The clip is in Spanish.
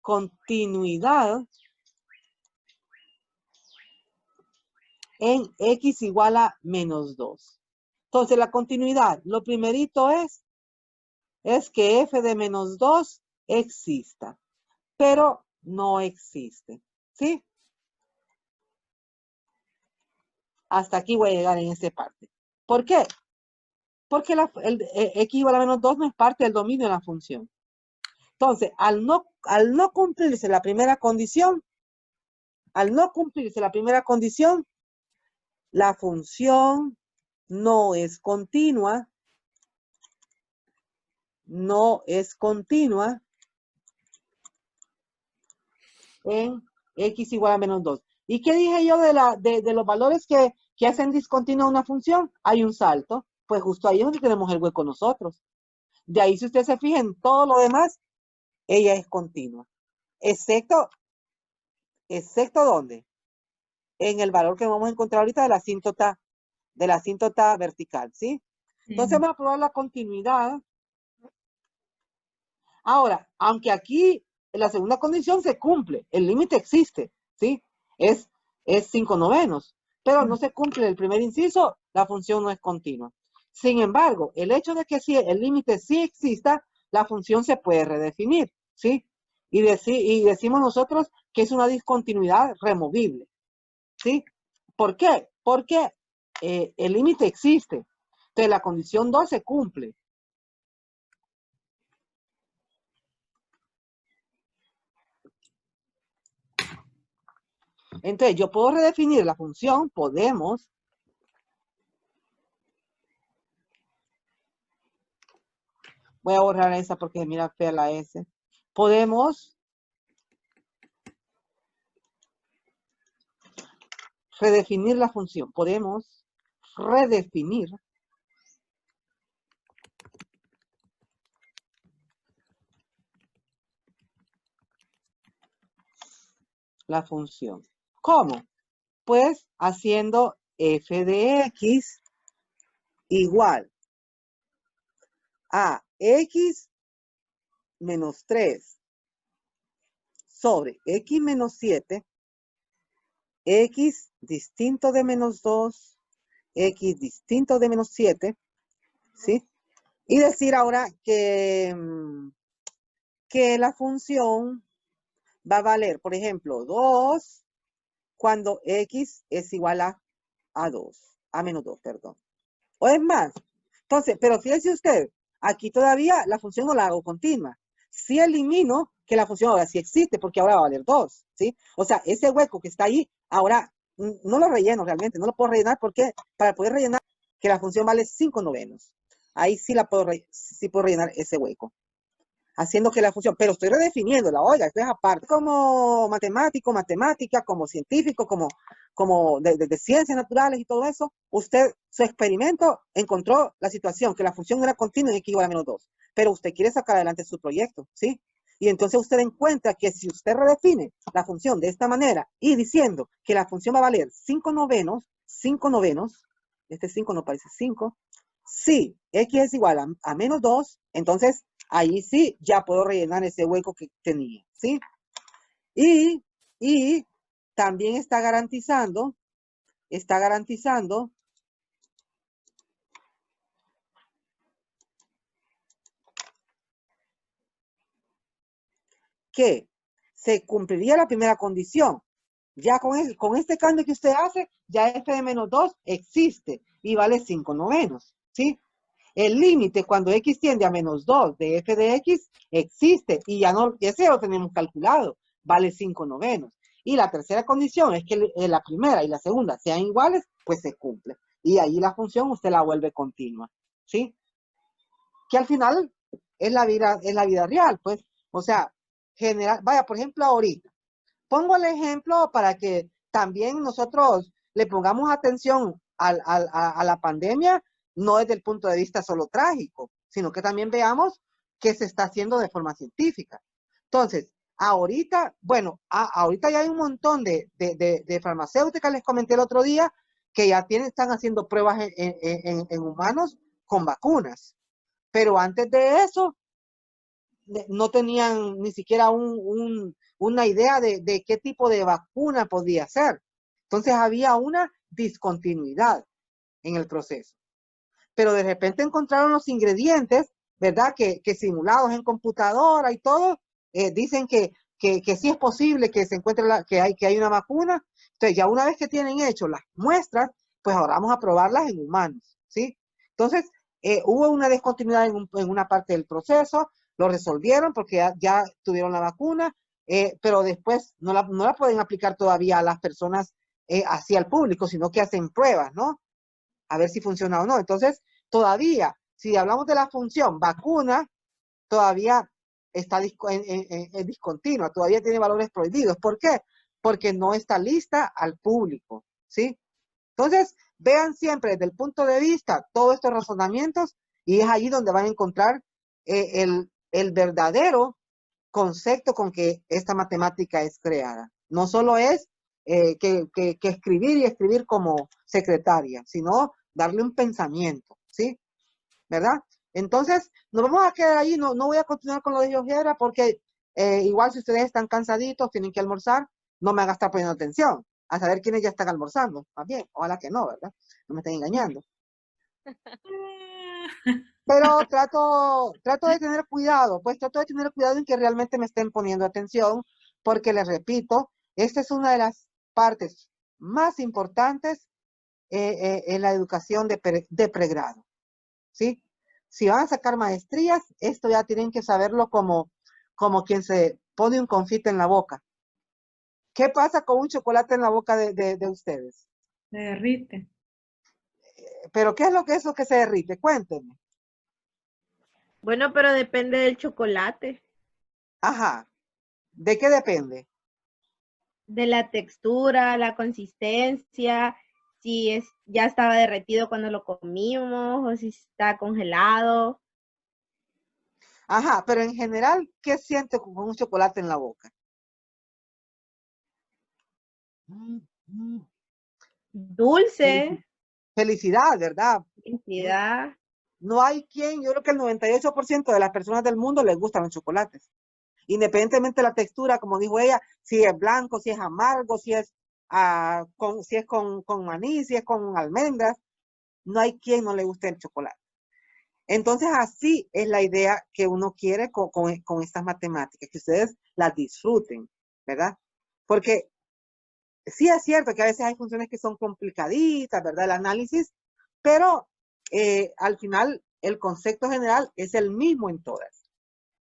continuidad en x igual a menos 2. Entonces, la continuidad, lo primerito es que f de menos 2 exista, pero no existe, ¿sí? Hasta aquí voy a llegar en esta parte. ¿Por qué? Porque x igual a menos 2 no es parte del dominio de la función. Entonces, al no cumplirse la primera condición, la función no es continua en x igual a menos 2. ¿Y qué dije yo de los valores que hacen discontinua una función? Hay un salto. Pues justo ahí es donde tenemos el hueco nosotros. De ahí, si usted se fija en todo lo demás, ella es continua. Excepto ¿dónde? En el valor que vamos a encontrar ahorita de la asíntota vertical, ¿sí? Entonces vamos a probar la continuidad. Ahora, aunque aquí en la segunda condición se cumple, el límite existe, ¿sí? Es 5/9, pero no se cumple el primer inciso, la función no es continua. Sin embargo, el hecho de que sí, el límite sí exista, la función se puede redefinir, ¿sí? Y decimos nosotros que es una discontinuidad removible, ¿sí? ¿Por qué? Porque el límite existe. Entonces, la condición 2 se cumple. Entonces, yo puedo redefinir la función, podemos. Voy a borrar esa porque mira fea la S. Podemos redefinir la función. Podemos redefinir la función. ¿Cómo? Pues haciendo f de x igual a x menos 3 sobre x menos 7, x distinto de menos 2, x distinto de menos 7, ¿sí? Y decir ahora que la función va a valer, por ejemplo, 2 cuando x es igual a 2, a menos 2, perdón. O es más. Entonces, pero fíjese usted, aquí todavía la función no la hago continua. Si elimino que la función ahora sí existe, porque ahora va a valer 2, ¿sí? O sea, ese hueco que está ahí, ahora no lo relleno realmente, no lo puedo rellenar porque para poder rellenar que la función vale 5/9. Ahí sí puedo rellenar ese hueco, haciendo que la función, pero estoy redefiniéndola, oiga, esto es aparte. Como matemático, matemática, como científico, como de ciencias naturales y todo eso, usted, su experimento, encontró la situación, que la función era continua en x igual a menos 2, pero usted quiere sacar adelante su proyecto, ¿sí? Y entonces usted encuentra que si usted redefine la función de esta manera y diciendo que la función va a valer 5/9, este 5 no parece 5, si x es igual a menos 2, entonces ahí sí ya puedo rellenar ese hueco que tenía, ¿sí? Y también está garantizando que se cumpliría la primera condición. Ya con este cambio que usted hace, ya f de menos 2 existe y vale 5/9, ¿sí? El límite cuando x tiende a menos 2 de f de x existe y ya no, ese ya lo tenemos calculado, vale 5/9. Y la tercera condición es que la primera y la segunda sean iguales, pues se cumple. Y ahí la función usted la vuelve continua, ¿sí? Que al final es la vida real, pues. O sea, vaya, por ejemplo, ahorita. Pongo el ejemplo para que también nosotros le pongamos atención a la pandemia, no desde el punto de vista solo trágico, sino que también veamos qué se está haciendo de forma científica. Entonces, ahorita, bueno, ahorita ya hay un montón de farmacéuticas, les comenté el otro día, que ya están haciendo pruebas en humanos con vacunas. Pero antes de eso, no tenían ni siquiera una idea de qué tipo de vacuna podía ser. Entonces había una discontinuidad en el proceso. Pero de repente encontraron los ingredientes, ¿verdad? Que simulados en computadora y todo, dicen que sí es posible que se encuentre que hay una vacuna. Entonces ya una vez que tienen hecho las muestras, pues ahora vamos a probarlas en humanos, ¿sí? Entonces hubo una discontinuidad en una parte del proceso, lo resolvieron porque ya tuvieron la vacuna, pero después no la pueden aplicar todavía a las personas así al público, sino que hacen pruebas, ¿no? A ver si funciona o no. Entonces, todavía, si hablamos de la función vacuna, todavía está discontinua, todavía tiene valores prohibidos. ¿Por qué? Porque no está lista al público, ¿sí? Entonces, vean siempre desde el punto de vista todos estos razonamientos y es allí donde van a encontrar el verdadero concepto con que esta matemática es creada. No solo es que escribir y escribir como secretaria, sino darle un pensamiento, ¿sí? ¿Verdad? Entonces, nos vamos a quedar ahí, no voy a continuar con lo de GeoGebra porque igual si ustedes están cansaditos, tienen que almorzar, no me hagan estar poniendo atención, a saber quiénes ya están almorzando, más bien, ojalá que no, ¿verdad? No me estén engañando. Pero trato de tener cuidado, pues trato de tener cuidado en que realmente me estén poniendo atención, porque les repito, esta es una de las partes más importantes en la educación de pregrado, ¿sí? Si van a sacar maestrías, esto ya tienen que saberlo como quien se pone un confite en la boca. ¿Qué pasa con un chocolate en la boca de ustedes? Se derrite. Pero ¿qué es lo que eso que se derrite? Cuéntenme. Bueno, pero depende del chocolate, Ajá, ¿de qué depende? de la textura, la consistencia, si ya estaba derretido cuando lo comimos o si está congelado. Ajá, pero en general, ¿qué siente con un chocolate en la boca? Dulce, Felicidad, ¿verdad? felicidad. No hay quien, yo creo que el 98% de las personas del mundo les gustan los chocolates. Independientemente de la textura, como dijo ella, si es blanco, si es amargo, si es con maní, si es con almendras, no hay quien no le guste el chocolate. Entonces, así es la idea que uno quiere con estas matemáticas, que ustedes las disfruten, ¿verdad? Porque sí es cierto que a veces hay funciones que son complicaditas, ¿verdad? El análisis, pero al final el concepto general es el mismo en todas.